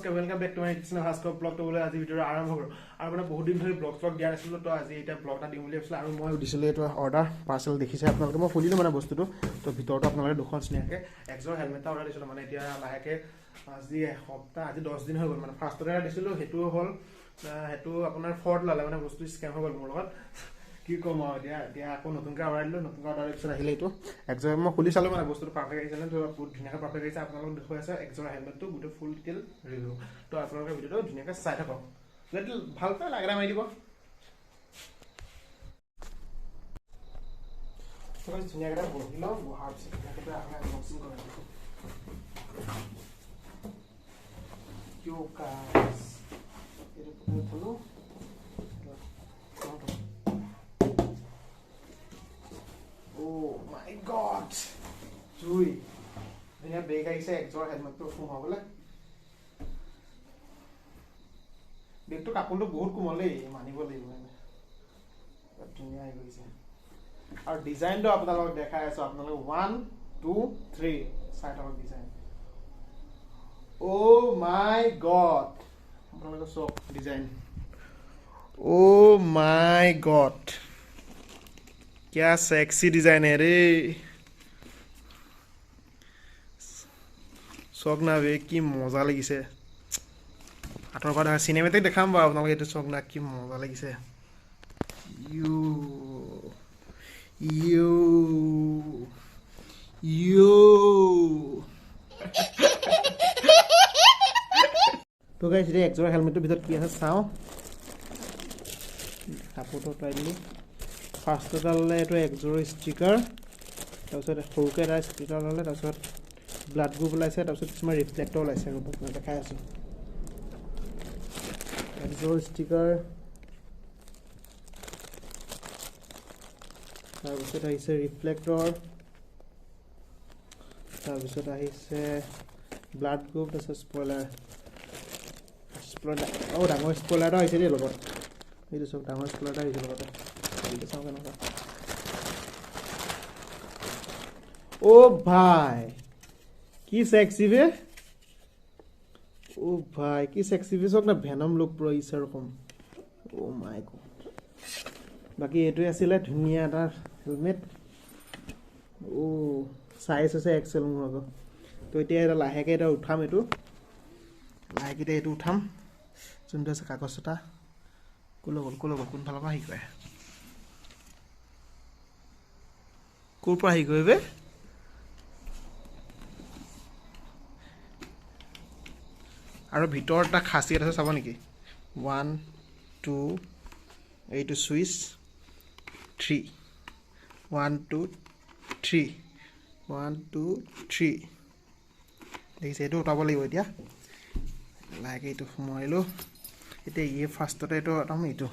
নমস্কাৰ welcome back to my channel Bhaskar blog তো বলে আজি ভিডিঅ' আৰম্ভ কৰো আৰু মানে বহুত দিন ধৰি ব্লগ দিয়া নাছিলো তো আজি এটা ব্লগ এটা দিম বুলি ভাবিছিলো আৰু মই দিছিলো এটা অৰ্ডাৰ পাৰ্সেল দেখিছে আপোনালোকে মই খুলিলো মানে বস্তুটো তো ভিতৰটো আপোনালোকে দুখন স্নেহাকে এক্সৰ হেলমেট এটা অৰ্ডাৰ দিছিলো মানে এতিয়া লাহেকে আজি এসপ্তাহ আজি 10 দিন হৈ গ'ল মানে ফাৰ্ষ্টতে এটা দিছিলো হেতু হ'ল হেতু আপোনাৰ ফৰ্ড লালে মানে বস্তু স্কেম হৈ গ'ল মোৰ লগত কি কম আৰু এতিয়া আকৌ নতুনকৈ অৰ্ডাৰ দিলো নতুনকৈ অৰ্ডাৰ দিছত আহিলে এইটো এক্সৰ মই খুলি চালো মানে বস্তুটো পাৰফেক্ট আহিছে নে বহুত ধুনীয়াকৈ পাৰফেক্ট আহিছে আপোনালোকক দেখুৱাই আছে এক্সৰ হেলমেটটো গোটেই ফুল ডিটেইল ৰিভিউ তো আপোনালোকে ভিডিঅ'টো ধুনীয়াকৈ চাই থাকক যদি ভাল পায় লাইক এটা মাৰি দিব ধুনীয়াকৈ বহি লওঁ বহাৰ পিছত ধুনীয়াকৈ আপুনি আনবক্সিং কৰে Yo guys, itu punya dulu. Oh my god, cuy, ini bag aja Axor helmet tuh semua boleh. Bag tuh kapun tuh बहुत कुमले, मानी बोले ini. दुनिया ही वैसे. और डिजाइन तो आप लोग देखा है सो आप लोग 1, 2, 3 side of design. Oh my god. So design. Oh my god. क्या सेक्सी डिजाइन है रे शौक ना वे की मजा লাগিছে আতৰ পৰা সিনেমেটিক দেখাম বা আপোনালোকে এটো শৌক না কি মজা লাগিছে ইউ তো গাইস ৰে এক্সৰ হেলমেটৰ ভিতৰত কি আছে চাও কাপোৰটো ট্ৰাই দিলি ফাৰ্ষ্ট ডাললে এটো এক্সৰ ষ্টিকাৰ তাৰপিছত সৰুকে এটা ষ্টিকাৰ ললে তাৰপিছত ব্লাড গ্ৰুপ ওলাইছে তাৰপিছত কিছুমান ৰিফ্লেক্টৰ ওলাইছে আৰু মই দেখাই আছো এক্সৰ ষ্টিকাৰ তাৰপিছত আহিছে ৰিফ্লেক্টৰ তাৰপিছত আহিছে ব্লাড গ্ৰুপ তাৰপিছত স্পইলাৰ oh ডাঙৰ স্পইলাৰ আহিছে দেই লগত এইটো সব ডাঙৰ স্পইলাৰ আহিছে লগত এইটো চাও কেনেকা ও ভাই কি সেক্সি বে ও ভাই কি সেক্সি বে সব না ভেনম লুক প্ৰ ইছ ৰকম ও মাই গড বাকি এটো আছিল ধুনিয়া এটা হেলমেট ও সাইজ আছে এক্সেল মোৰ আগত তো এতিয়া এটা লাহেকে এটা উঠাম এটো লাহেকে এটা উঠাম যোনটো আছে কাগজ এটা কোন ফালৰ পৰা আহি গয় কোৰ পৰা আহি গয় বে আৰু ভিতৰত এটা খাসিয়ত আছে চাব নেকি 1 2 এইটো সুইচ 3 1 2 3 1 2 3 দেখিছে এইটো উঠাব লাগিব এতিয়া লাইক এইটো সোমাইলো এতিয়া এই ফাৰ্ষ্টতে এইটো আটাম এইটো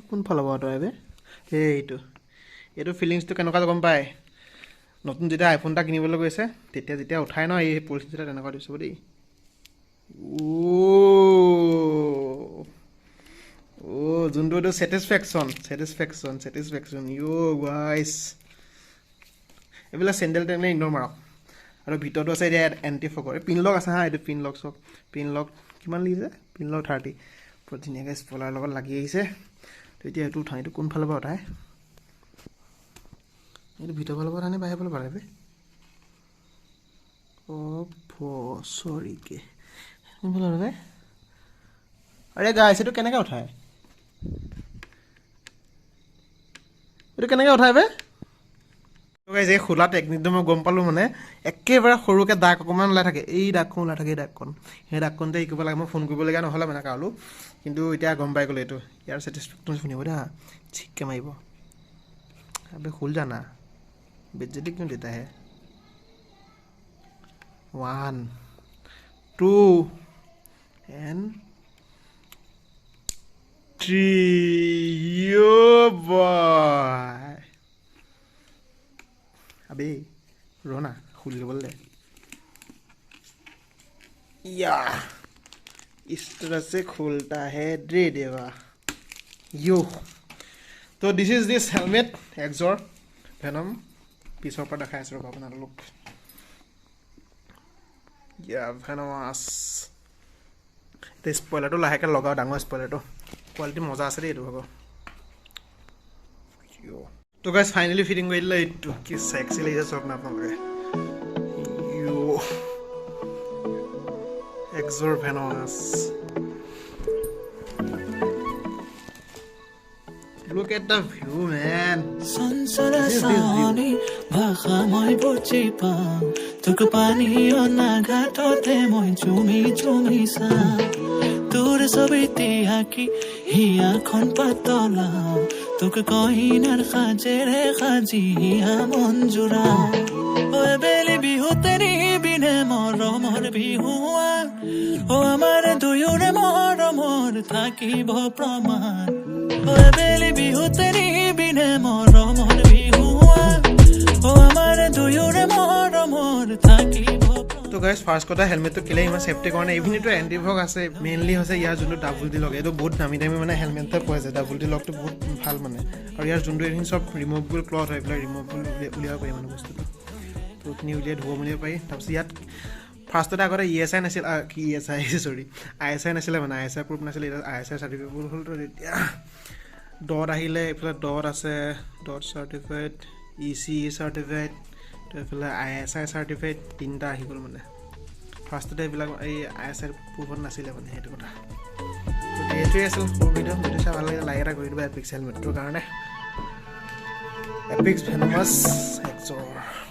কোন ফালৰ পৰা আইবে এইটো ফিলিংছটো কেনেকুৱা গম পায় নতুন যেতিয়া আইফোনটা কিনিবলৈ গৈছে তেতিয়া উঠাই ন এই পৰিস্থিতিটা তেনেকুৱা দিছো দেই ও যোনটো এইটো স্যাটিসফ্যাকশন ইউ গাইস এবিলা স্যান্ডেল টেনে ইগনোৰ মাৰক আৰু ভিতৰটো আছে এটা এন্টি ফকৰ পিন লক আছে হা এইটো পিন লক সব পিন লক কিমান লিছে পিন লক 30 প্ৰতিনিয়াকে স্পলাৰ লগত লাগি আহিছে তো এতিয়া এটো উঠাইটো কোন ফালৰ পৰা উঠাই এইটো ভিতৰ ফালৰ পৰা আনি বাহিৰ ফালৰ পৰা আইবে ও সৰি কে কোন ফালৰ পৰা আৰে গাইস এটো কেনেকৈ উঠাই এটো কেনেকৈ উঠাই বে তো গাইস এই খোলা টেকনিকটো মই গম পালো মানে একেবাৰে সৰুকে দাগ অকমান লাই থাকে এই দাগখন লাই থাকে দাগখন সেই দাগখনতে ইকিব লাগে মই ফোন কৰিব লগা নহলে মানে কালো কিন্তু এতিয়া গম পাই গলো এটো ইয়াৰ স্যাটিসফ্যাকশন শুনিব দা ঠিককে মাৰিব अबे खुल जाना बेइज्जती क्यों देता है 1 2 and 3 yo boy अबे रोना खुल बोल दे या इस तरह से खुलता है रे देवा यो तो this is this helmet Axor Venom পিছৰ পৰা দেখাই আছো আপোনালোক ভেনমাছ এতিয়া স্পইলাৰটো লাহেকৈ লগাওঁ ডাঙৰ স্পইলাৰটো কোৱালিটি মজা আছে দেই এইটো ভাগৰ তো গাইজ ফাইনেলি ফিটিং কৰি দিলে এইটো কি চেক্সি লাগিছে চাওক না আপোনালোকে Axor ভেনমাছ Look at the view, man. Sansara sani bhakha moi buchi pam tuk pani ona ghatote moi chumi sa tur sabiti haki hiya khon patola tuk kohinar khajere khaji ha monjura oe beli bihu teri bine mor bihuwa o amar duyure mor thakibo praman oe beli bihu teri bine mor bihuwa o amar duyure mor thakibo তো guys first কথা হেলমেটটো কেলে ইমান safety কাৰণে ইভিনিটো এণ্টিভক আছে mainly হৈছে ইয়াৰ যোনটো double D লক এইটো বহুত দামী মানে হেলমেটতে পোৱা যায় ডাবল ডি লকটো বহুত ভাল মানে আৰু ইয়াৰ যোনটো এইখিনি চব ৰিমুভেবল ক্লথ হয় এইবিলাক ৰিমুভেবল উলিয়াব পাৰি মানে বস্তুটো তো এইখিনি উলিয়াই ধুব মেলিব পাৰি তাৰপিছত ইয়াত ফাৰ্ষ্টতে আগতে ESI নাছিল কি ESI চৰি ISI নাছিলে মানে ISI প্ৰুফ নাছিলে এতিয়া ISI চাৰ্টিফিকেট হ'ল তো এতিয়া ডট আহিলে এইফালে ডট আছে ডট চাৰ্টিফাইড ECE চাৰ্টিফাইড তো এইফালে ISI চাৰ্টিফাইড তিনিটা আহি গ'ল মানে ফাৰ্ষ্টতে এইবিলাক এই ISI প্ৰুফত নাছিলে মানে সেইটো কথা তো এইটোৱে আছিল সৰু ভিডিঅ' চাই ভাল লাগিলে লাইক এটা কৰি দিবা এপিক্স হেলমেটটোৰ কাৰণে এপিক্স ভেনমাছ Axor